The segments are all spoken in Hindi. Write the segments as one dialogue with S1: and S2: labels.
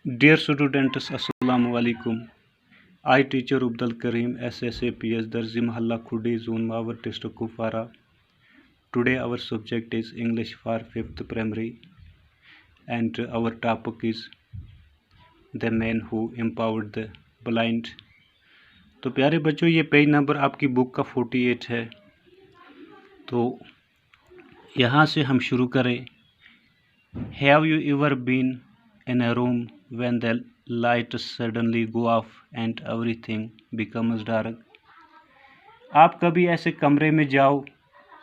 S1: Dear students, Assalamu alaikum. I teacher Abdul Karim SSAPS Darzi Mahalla Khudi Zone Mawar District Kupwara. Today our subject is English for 5th primary and our topic is the man who empowered the blind. तो प्यारे बच्चों, ये पेज नंबर आपकी बुक का 48 है। तो यहाँ से हम शुरू करें। Have you ever been in a room when the lights suddenly go off and everything becomes dark? आप कभी ऐसे कमरे में जाओ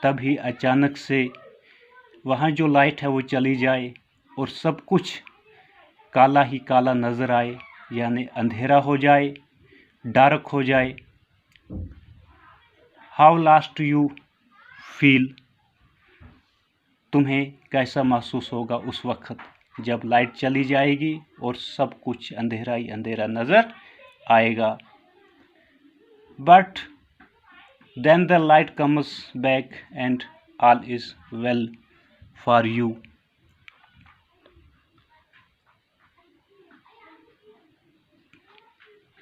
S1: तभी अचानक से वहाँ जो लाइट है वो चली जाए और सब कुछ काला ही काला नज़र आए, यानी अंधेरा हो जाए, डार्क हो जाए। How lost you feel? तुम्हें कैसा महसूस होगा उस वक्त जब लाइट चली जाएगी और सब कुछ अंधेरा ही अंधेरा नज़र आएगा। But then the light comes back and all is well for you.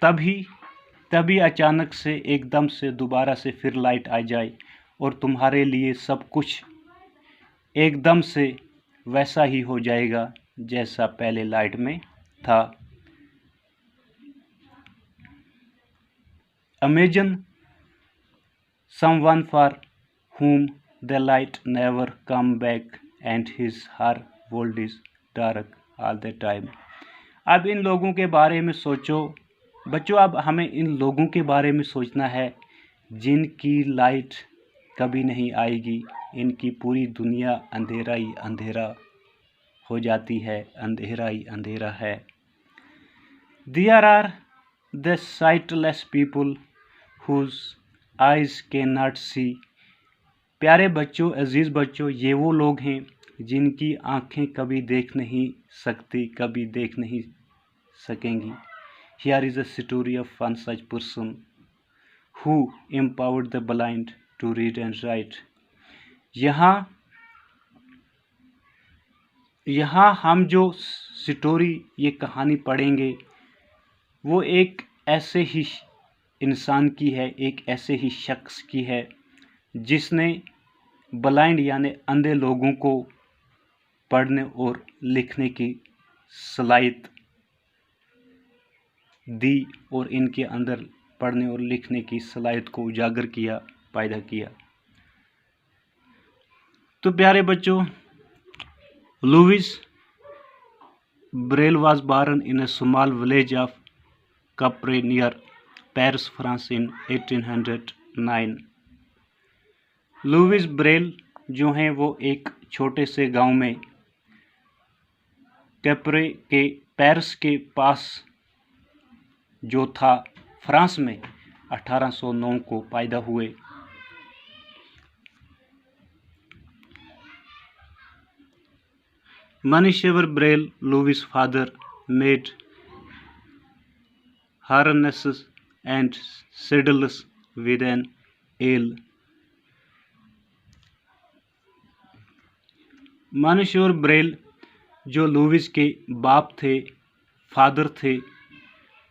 S1: तभी अचानक से एकदम से दोबारा से फिर लाइट आ जाए और तुम्हारे लिए सब कुछ एकदम से वैसा ही हो जाएगा जैसा पहले लाइट में था। Imagine someone for whom the light never come back and his her world is dark all the time. अब इन लोगों के बारे में सोचो बच्चों। अब हमें इन लोगों के बारे में सोचना है जिनकी लाइट कभी नहीं आएगी, इनकी पूरी दुनिया अंधेरा ही अंधेरा हो जाती है, अंधेरा ही अंधेरा है। There are the sightless people whose eyes cannot see. प्यारे बच्चों, अजीज़ बच्चों, ये वो लोग हैं जिनकी आँखें कभी देख नहीं सकती, कभी देख नहीं सकेंगी। Here is a story of one such person who empowered the blind to read and write. यहाँ हम जो स्टोरी, ये कहानी पढ़ेंगे वो एक ऐसे ही इंसान की है, एक ऐसे ही शख्स की है जिसने ब्लाइंड यानी अंधे लोगों को पढ़ने और लिखने की सलाहियत दी और इनके अंदर पढ़ने और लिखने की सलाहियत को उजागर किया, पैदा किया। तो प्यारे बच्चों, Louis Braille was born in a small village of Capre near Paris, France in 1809. Louis Braille जो हैं वो एक छोटे से गांव में कैप्रे के पेरिस के पास जो था फ्रांस में 1809 को पैदा हुए। Manishavar Braille, Louis' father, made harnesses and saddles with an awl. मानिशवर ब्रेल जो लुइस के बाप थे, फादर थे,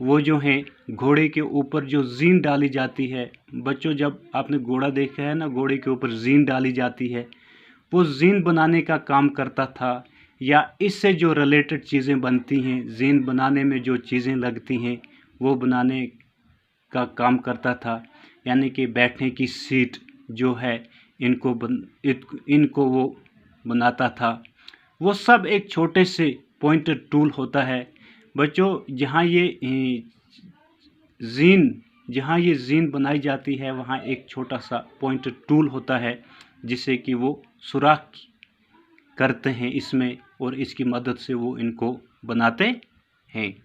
S1: वो जो हैं घोड़े के ऊपर जो जीन डाली जाती है। बच्चों, जब आपने घोड़ा देखा है ना, घोड़े के ऊपर जीन डाली जाती है, वो जीन बनाने का काम करता था, या इससे जो रिलेटेड चीज़ें बनती हैं, जीन बनाने में जो चीज़ें लगती हैं वो बनाने का काम करता था। यानी कि बैठने की सीट जो है इनको वो बनाता था। वो सब एक छोटे से पॉइंटेड टूल होता है। बच्चों, जहाँ ये जीन बनाई जाती है वहाँ एक छोटा सा पॉइंटेड टूल होता है जिससे कि वो सुराख करते हैं इसमें और इसकी मदद से वो इनको बनाते हैं।